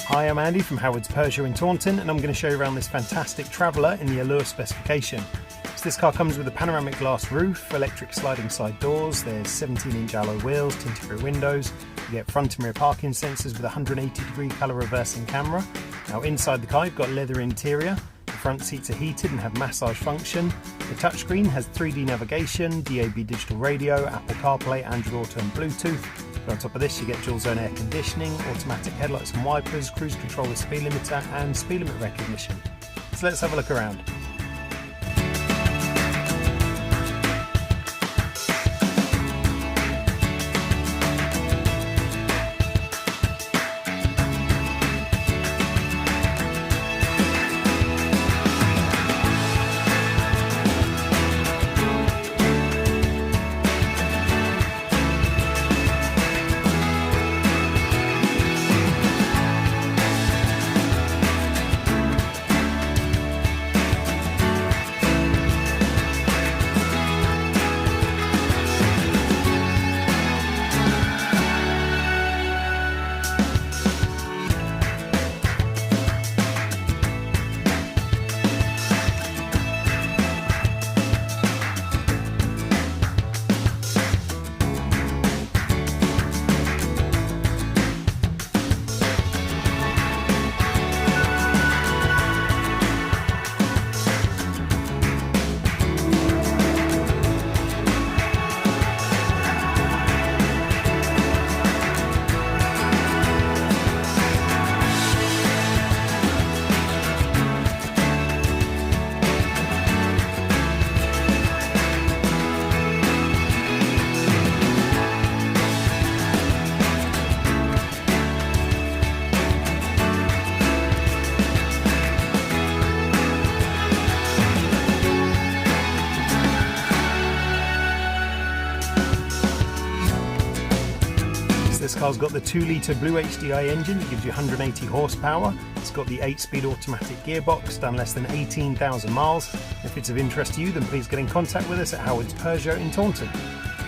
Hi, I'm Andy from Howard's Peugeot in Taunton, and I'm going to show you around this fantastic Traveller in the Allure specification. So this car comes with a panoramic glass roof, electric sliding side doors, there's 17-inch alloy wheels, tinted rear windows, you get front and rear parking sensors with a 180-degree colour reversing camera. Now inside the car you've got leather interior, the front seats are heated and have massage function, the touchscreen has 3D navigation, DAB digital radio, Apple CarPlay, Android Auto and Bluetooth. On top of this you get dual zone air conditioning, automatic headlights and wipers, cruise control with speed limiter and speed limit recognition. So let's have a look around. This car's got the 2-litre Blue HDI engine that gives you 180 horsepower. It's got the 8-speed automatic gearbox, done less than 18,000 miles. If it's of interest to you, then please get in contact with us at Howard's Peugeot in Taunton.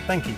Thank you.